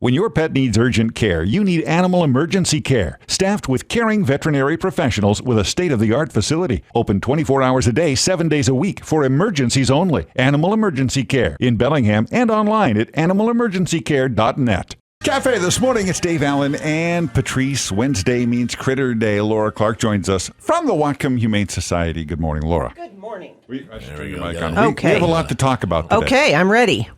When your pet needs urgent care, you need Animal Emergency Care, staffed with caring veterinary professionals with a state-of-the-art facility. Open 24 hours a day, 7 days a week for emergencies only. Animal Emergency Care in Bellingham and online at animalemergencycare.net. Cafe this morning, it's Dave Allen and Patrice. Wednesday means Critter Day. Laura Clark joins us from the Whatcom Humane Society. Good morning, Laura. Good morning. We Okay. have a lot to talk about today. Okay, I'm ready.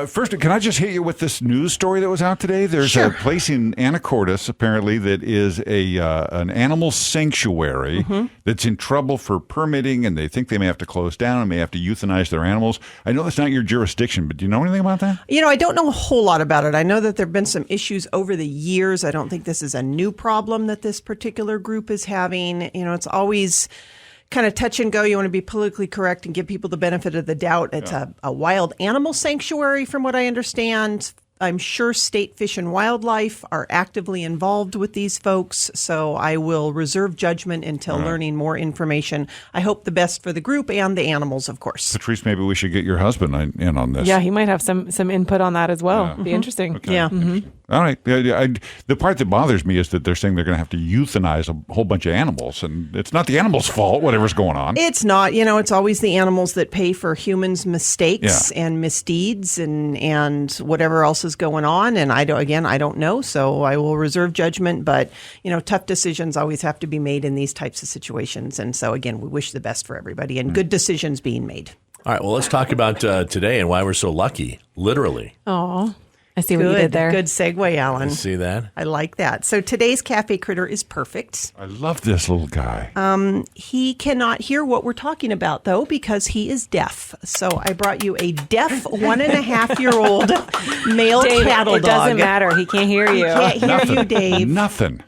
First, can I just hit you with this news story that was out today? There's a place in Anacortes, apparently, that is an animal sanctuary that's in trouble for permitting, and they think they may have to close down and may have to euthanize their animals. I know that's not your jurisdiction, but do you know anything about that? You know, I don't know a whole lot about it. I know that there have been some issues over the years. I don't think this is a new problem that this particular group is having. You know, it's always kind of touch and go. You want to be politically correct and give people the benefit of the doubt. It's a wild animal sanctuary, from what I understand. I'm sure State Fish and Wildlife are actively involved with these folks, so I will reserve judgment until learning more information. I hope the best for the group and the animals, of course. Patrice, maybe we should get your husband in on this. Yeah, he might have some input on that as well. Yeah. Be interesting. Okay. Yeah. All right. The part that bothers me is that they're saying they're going to have to euthanize a whole bunch of animals, and it's not the animals' fault, whatever's going on. It's not. You know, it's always the animals that pay for humans' mistakes and misdeeds and whatever else is going on. And I don't know, so I will reserve judgment. But, you know, tough decisions always have to be made in these types of situations. And so, again, we wish the best for everybody and good decisions being made. All right, well, let's talk about today and why we're so lucky, literally. Oh, I see what you did there. Good segue, Alan. See that? I like that. So today's KAFE Kritter is perfect. I love this little guy. He cannot hear what we're talking about, though, because he is deaf. So I brought you a deaf 1.5-year-old male cattle dog. It doesn't matter. He can't hear you. He can't hear you, Dave. Nothing.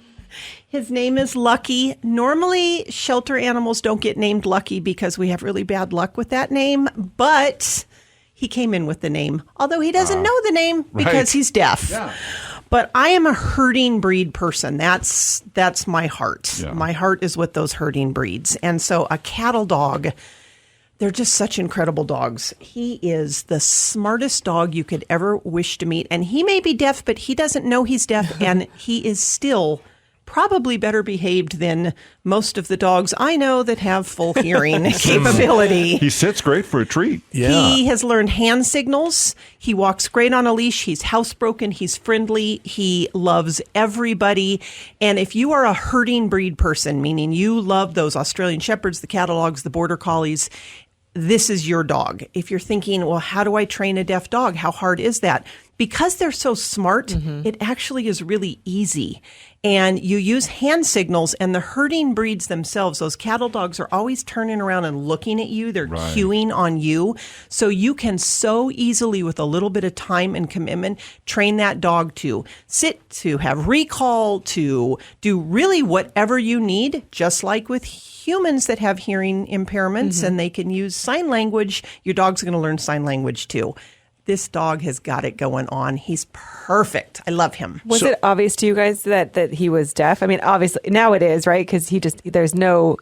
His name is Lucky. Normally, shelter animals don't get named Lucky because we have really bad luck with that name, but he came in with the name, although he doesn't know the name because he's deaf. Yeah. But I am a herding breed person. That's my heart. Yeah. My heart is with those herding breeds. And so a cattle dog, they're just such incredible dogs. He is the smartest dog you could ever wish to meet. And he may be deaf, but he doesn't know he's deaf. And he is still probably better behaved than most of the dogs I know that have full hearing capability. He sits great for a treat. Yeah. He has learned hand signals. He walks great on a leash. He's housebroken. He's friendly. He loves everybody. And if you are a herding breed person, meaning you love those Australian Shepherds, the cattle dogs, the Border Collies, this is your dog. If you're thinking, well, how do I train a deaf dog? How hard is that? Because they're so smart, it actually is really easy. And you use hand signals, and the herding breeds themselves, those cattle dogs are always turning around and looking at you. They're cueing on you. So you can so easily, with a little bit of time and commitment, train that dog to sit, to have recall, to do really whatever you need, just like with humans that have hearing impairments and they can use sign language. Your dog's going to learn sign language too. This dog has got it going on. He's perfect. I love him. Was it obvious to you guys that he was deaf? I mean, obviously now it is, right? Because there's no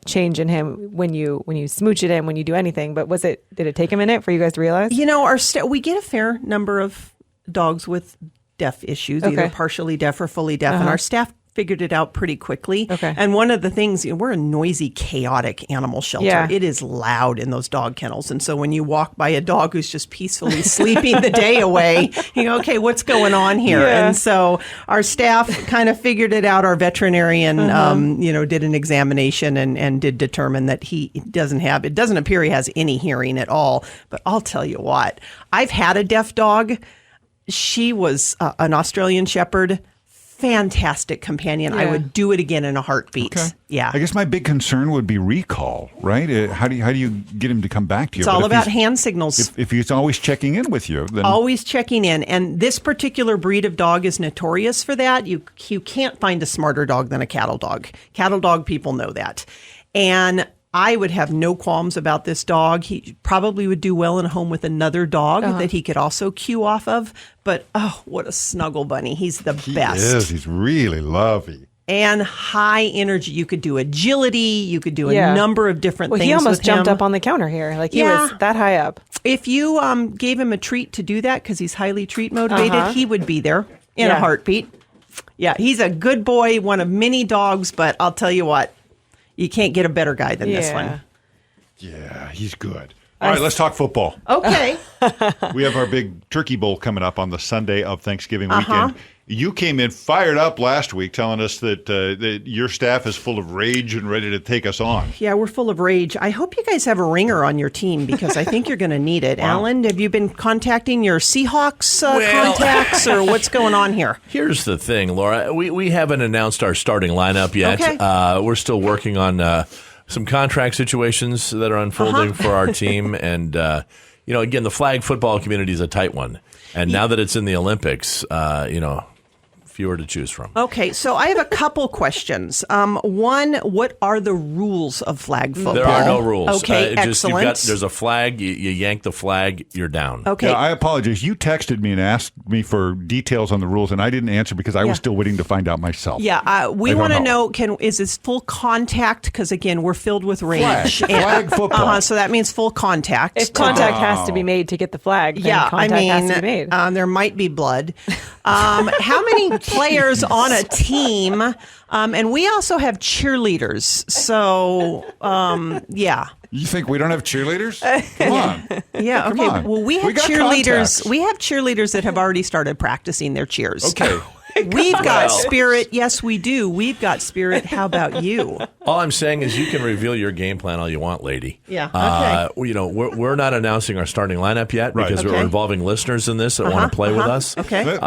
change in him when you smooch it in, when you do anything. But did it take a minute for you guys to realize? You know, we get a fair number of dogs with deaf issues, either partially deaf or fully deaf, and our staff figured it out pretty quickly. Okay. And one of the things, we're a noisy, chaotic animal shelter. Yeah. It is loud in those dog kennels. And so when you walk by a dog who's just peacefully sleeping the day away, you go, okay, what's going on here? Yeah. And so our staff kind of figured it out. Our veterinarian, did an examination and did determine that it doesn't appear he has any hearing at all. But I'll tell you what, I've had a deaf dog. She was an Australian Shepherd. Fantastic companion. Yeah. I would do it again in a heartbeat. Okay. Yeah. I guess my big concern would be recall, right? How do you get him to come back to you? It's all about hand signals. If he's always checking in with you, then always checking in. And this particular breed of dog is notorious for that. You can't find a smarter dog than a cattle dog. Cattle dog people know that. And I would have no qualms about this dog. He probably would do well in a home with another dog that he could also cue off of. But, what a snuggle bunny. He's the best. He is. He's really lovely. And high energy. You could do agility. You could do a number of different things. He almost with him. Jumped up on the counter here. Like he was that high up. if you gave him a treat to do that, because he's highly treat motivated, he would be there in a heartbeat. Yeah, he's a good boy, one of many dogs, but I'll tell you what, you can't get a better guy than this one. Yeah, he's good. All right, let's talk football. Okay. We have our big turkey bowl coming up on the Sunday of Thanksgiving weekend. You came in fired up last week telling us that your staff is full of rage and ready to take us on. Yeah, we're full of rage. I hope you guys have a ringer on your team because I think you're going to need it. Wow. Alan, have you been contacting your Seahawks contacts or what's going on here? Here's the thing, Laura. We haven't announced our starting lineup yet. Okay. We're still working on some contract situations that are unfolding for our team. And, again, the flag football community is a tight one. And now that it's in the Olympics, fewer to choose from. Okay, so I have a couple questions. One, what are the rules of flag football? There are no rules. Okay, excellent. There's a flag. You yank the flag, you're down. Okay. Yeah, I apologize. You texted me and asked me for details on the rules, and I didn't answer because I was still waiting to find out myself. Yeah, we want to know, is this full contact? Because, again, we're filled with rage. Flag football. So that means full contact. If contact has to be made to get the flag, then contact has to be made. There might be blood. How many players on a team? And we also have cheerleaders. So, yeah. You think we don't have cheerleaders? Come on. Yeah, Come okay. on. Well, we have got cheerleaders. contacts. We have cheerleaders that have already started practicing their cheers. Okay. We've got spirit. Yes, we do. We've got spirit. How about you? All I'm saying is you can reveal your game plan all you want, lady. Yeah. Okay. We're not announcing our starting lineup yet because we're involving listeners in this that want to play with us. Okay.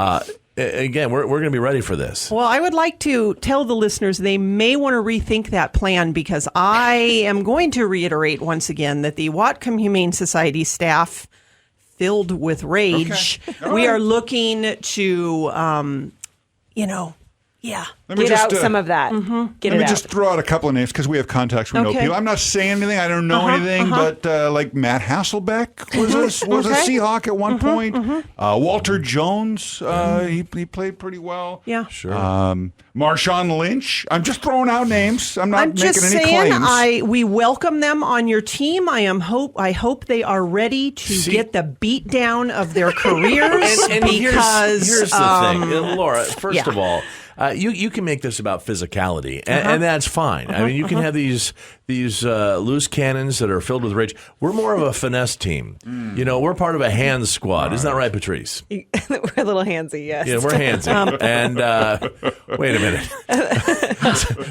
Again, we're going to be ready for this. Well, I would like to tell the listeners they may want to rethink that plan because I am going to reiterate once again that the Whatcom Humane Society staff, filled with rage, we are looking to, Get out some of that. Get Let me it just out. throw out a couple of names because we have contacts. We know Okay. people. I'm not saying anything. I don't know anything, but like Matt Hasselbeck was a Seahawk at one point. Walter Jones, he played pretty well. Yeah. Sure. Marshawn Lynch. I'm just throwing out names. I'm not I'm making just any saying, claims. we welcome them on your team. I hope they are ready to get the beat down of their careers. And because here's the thing, Laura. First yeah. of all, you can make this about physicality, and that's fine. I mean, you can have these loose cannons that are filled with rage. We're more of a finesse team. We're part of a hands squad. Isn't that right, Patrice? We're a little handsy, yes. Yeah, we're handsy. And wait a minute.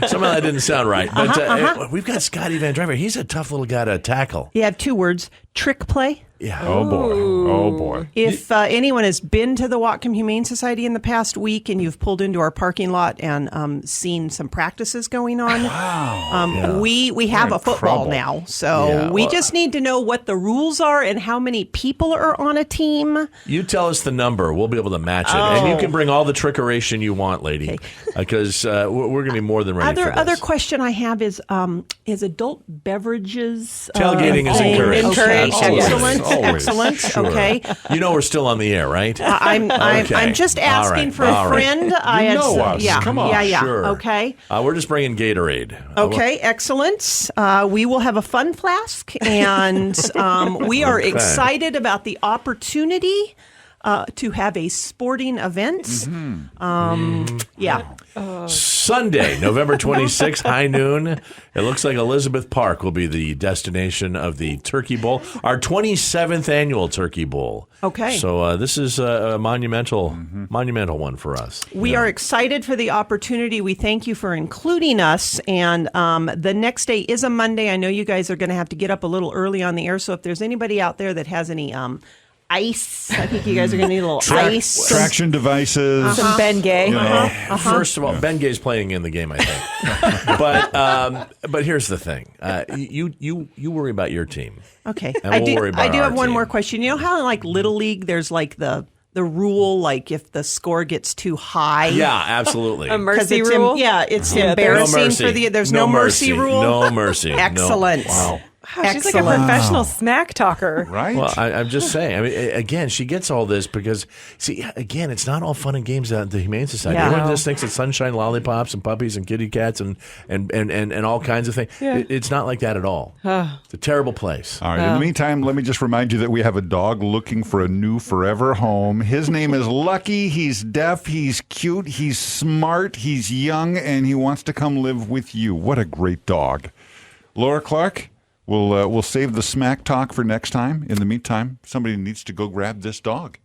Somehow that didn't sound right. But we've got Scotty Van Driver. He's a tough little guy to tackle. you have two words: trick play. Yeah. Oh boy. Oh boy. If anyone has been to the Whatcom Humane Society in the past week and you've pulled into our parking lot and seen some practices going on, we have a football trouble. now. So we just need to know what the rules are and how many people are on a team. You tell us the number. We'll be able to match it. And you can bring all the trickeration you want, lady, because we're going to be more than ready for this. Other question I have is adult beverages Tailgating is encouraged. Okay, Absolutely. excellent. Always. Excellent. Sure. Okay. We're still on the air, right? I'm just asking for a friend. You know us. Yeah. Come on. Yeah. Sure. Okay. We're just bringing Gatorade. Okay. Excellent. We will have a fun flask, and we are excited about the opportunity to have a sporting event. Yeah. Sunday, November 26th, high noon. It looks like Elizabeth Park will be the destination of the Turkey Bowl, our 27th annual Turkey Bowl. Okay. So this is a monumental one for us. We are excited for the opportunity. We thank you for including us. And the next day is a Monday. I know you guys are going to have to get up a little early on the air. So if there's anybody out there that has any ice, I think you guys are going to need a little ice. Traction devices. Some Ben Gay. First of all, Ben Gay's playing in the game, I think. But here's the thing: you worry about your team. Okay. And we'll worry about I do our have one team. more question. You know how in like Little League there's like the rule, like if the score gets too high? Yeah, absolutely. A 'Cause mercy it's rule? it's Yeah, embarrassing No mercy. for there's No no mercy mercy. rule. No mercy. No. Excellent. Wow. She's like a Excellent. professional smack talker. Right? Well, I'm just saying. I mean, again, she gets all this because, see, again, it's not all fun and games at the Humane Society. Yeah. Everyone just thinks it's sunshine, lollipops, and puppies and kitty cats and all kinds of things. Yeah. It's not like that at all. It's a terrible place. All right. In the meantime, let me just remind you that we have a dog looking for a new forever home. His name is Lucky. He's deaf. He's cute. He's smart. He's young, and he wants to come live with you. What a great dog. Laura Clark, we'll save the smack talk for next time. In the meantime, somebody needs to go grab this dog.